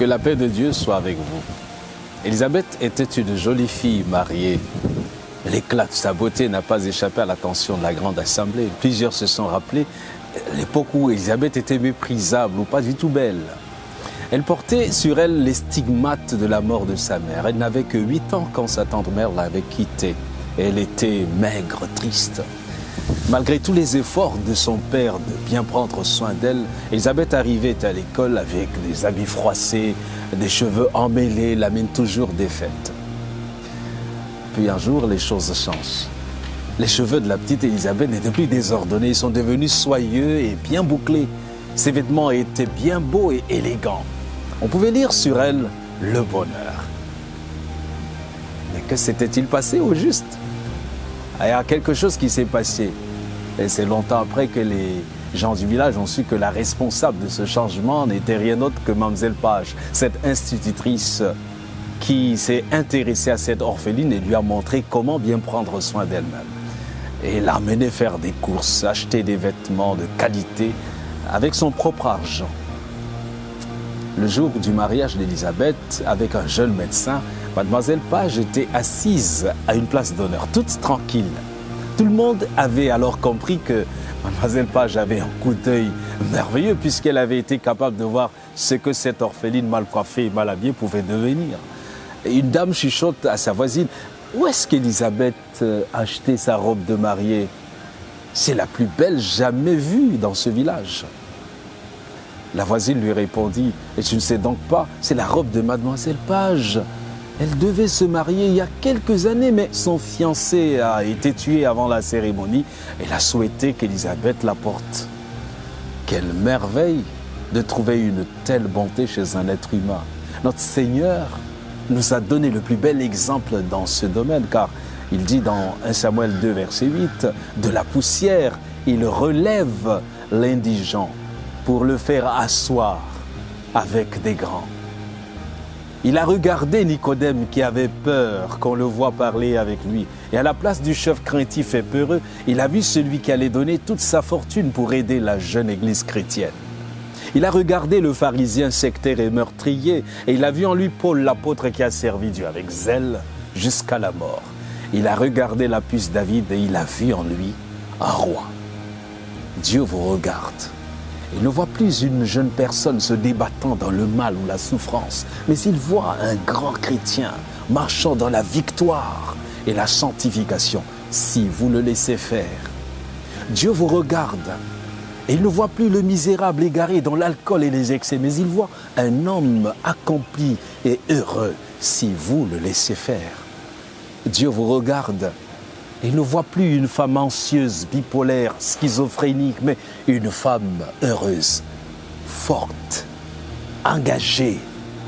Que la paix de Dieu soit avec vous. Élisabeth était une jolie fille mariée. L'éclat de sa beauté n'a pas échappé à l'attention de la grande assemblée. Plusieurs se sont rappelés l'époque où Élisabeth était méprisable ou pas du tout belle. Elle portait sur elle les stigmates de la mort de sa mère. Elle n'avait que 8 ans quand sa tante-mère l'avait quittée. Elle était maigre, triste. Malgré tous les efforts de son père de bien prendre soin d'elle, Élisabeth arrivait à l'école avec des habits froissés, des cheveux emmêlés, la mine toujours défaite. Puis un jour, les choses changent. Les cheveux de la petite Élisabeth n'étaient plus désordonnés, ils sont devenus soyeux et bien bouclés. Ses vêtements étaient bien beaux et élégants. On pouvait lire sur elle le bonheur. Mais que s'était-il passé au juste? Il y a quelque chose qui s'est passé. Et c'est longtemps après que les gens du village ont su que la responsable de ce changement n'était rien d'autre que Mademoiselle Page, cette institutrice qui s'est intéressée à cette orpheline et lui a montré comment bien prendre soin d'elle-même. Et l'a amenée faire des courses, acheter des vêtements de qualité avec son propre argent. Le jour du mariage d'Élisabeth avec un jeune médecin, Mademoiselle Page était assise à une place d'honneur, toute tranquille. Tout le monde avait alors compris que Mademoiselle Page avait un coup d'œil merveilleux puisqu'elle avait été capable de voir ce que cette orpheline mal coiffée et mal habillée pouvait devenir. Et une dame chuchote à sa voisine, « Où est-ce qu'Élisabeth a acheté sa robe de mariée? C'est la plus belle jamais vue dans ce village. » La voisine lui répondit, « Et tu ne sais donc pas, c'est la robe de Mademoiselle Page. Elle devait se marier il y a quelques années, mais son fiancé a été tué avant la cérémonie. Elle a souhaité qu'Élisabeth la porte. » Quelle merveille de trouver une telle bonté chez un être humain. Notre Seigneur nous a donné le plus bel exemple dans ce domaine, car il dit dans 1 Samuel 2, verset 8, « De la poussière, il relève l'indigent pour le faire asseoir avec des grands. » Il a regardé Nicodème qui avait peur qu'on le voie parler avec lui. Et à la place du chef craintif et peureux, il a vu celui qui allait donner toute sa fortune pour aider la jeune église chrétienne. Il a regardé le pharisien sectaire et meurtrier et il a vu en lui Paul l'apôtre qui a servi Dieu avec zèle jusqu'à la mort. Il a regardé la puce David et il a vu en lui un roi. Dieu vous regarde. Il ne voit plus une jeune personne se débattant dans le mal ou la souffrance, mais il voit un grand chrétien marchant dans la victoire et la sanctification, si vous le laissez faire. Dieu vous regarde et il ne voit plus le misérable égaré dans l'alcool et les excès, mais il voit un homme accompli et heureux, si vous le laissez faire. Dieu vous regarde. Il ne voit plus une femme anxieuse, bipolaire, schizophrénique, mais une femme heureuse, forte, engagée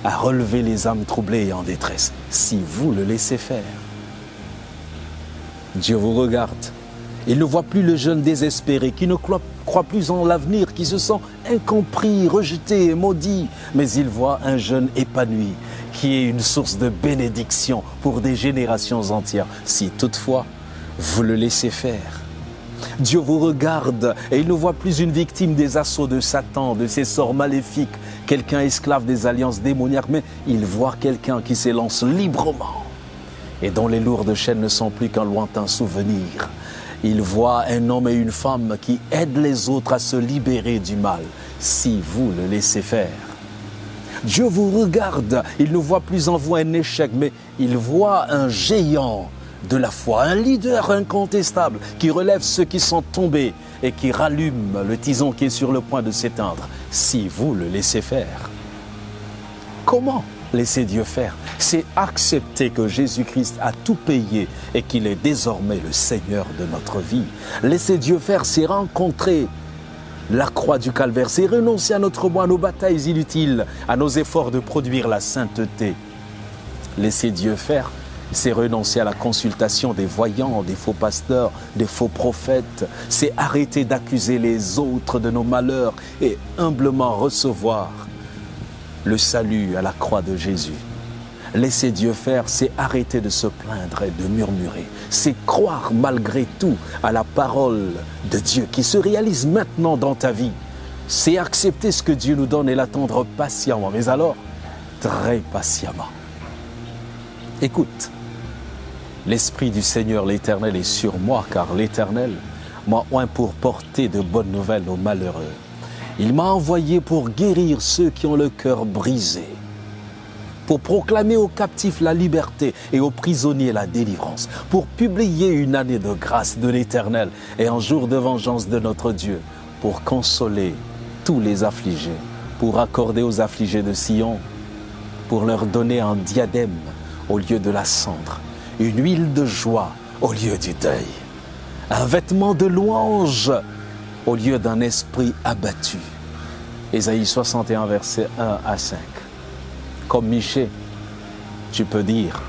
à relever les âmes troublées et en détresse, si vous le laissez faire. Dieu vous regarde. Il ne voit plus le jeune désespéré qui ne croit plus en l'avenir, qui se sent incompris, rejeté et maudit, mais il voit un jeune épanoui qui est une source de bénédiction pour des générations entières, si toutefois vous le laissez faire. Dieu vous regarde et il ne voit plus une victime des assauts de Satan, de ses sorts maléfiques, quelqu'un esclave des alliances démoniaques, mais il voit quelqu'un qui s'élance librement et dont les lourdes chaînes ne sont plus qu'un lointain souvenir. Il voit un homme et une femme qui aident les autres à se libérer du mal, si vous le laissez faire. Dieu vous regarde, il ne voit plus en vous un échec, mais il voit un géant de la foi, un leader incontestable qui relève ceux qui sont tombés et qui rallume le tison qui est sur le point de s'éteindre, si vous le laissez faire. Comment laisser Dieu faire? C'est accepter que Jésus-Christ a tout payé et qu'il est désormais le Seigneur de notre vie. Laisser Dieu faire, c'est rencontrer la croix du calvaire, c'est renoncer à notre moi, à nos batailles inutiles, à nos efforts de produire la sainteté. Laisser Dieu faire, c'est renoncer à la consultation des voyants, des faux pasteurs, des faux prophètes. C'est arrêter d'accuser les autres de nos malheurs et humblement recevoir le salut à la croix de Jésus. Laisser Dieu faire, c'est arrêter de se plaindre et de murmurer. C'est croire malgré tout à la parole de Dieu qui se réalise maintenant dans ta vie. C'est accepter ce que Dieu nous donne et l'attendre patiemment. Mais alors, très patiemment. Écoute, l'Esprit du Seigneur l'Éternel est sur moi, car l'Éternel m'a oint pour porter de bonnes nouvelles aux malheureux. Il m'a envoyé pour guérir ceux qui ont le cœur brisé, pour proclamer aux captifs la liberté et aux prisonniers la délivrance, pour publier une année de grâce de l'Éternel et un jour de vengeance de notre Dieu, pour consoler tous les affligés, pour accorder aux affligés de Sion, pour leur donner un diadème au lieu de la cendre, une huile de joie au lieu du deuil, un vêtement de louange au lieu d'un esprit abattu. Ésaïe 61, versets 1 à 5. Comme Michée, tu peux dire,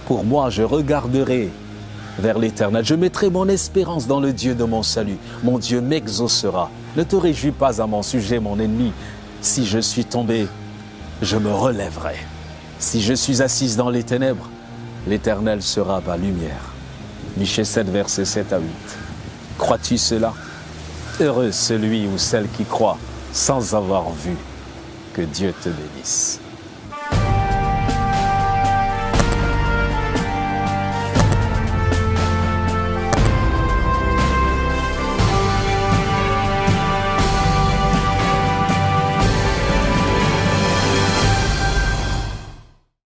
pour moi je regarderai vers l'Éternel, je mettrai mon espérance dans le Dieu de mon salut, mon Dieu m'exaucera. Ne te réjouis pas à mon sujet, mon ennemi, si je suis tombé, je me relèverai. Si je suis assise dans les ténèbres, l'Éternel sera ma lumière. Michée 7, versets 7 à 8. Crois-tu cela? Heureux celui ou celle qui croit sans avoir vu. Que Dieu te bénisse.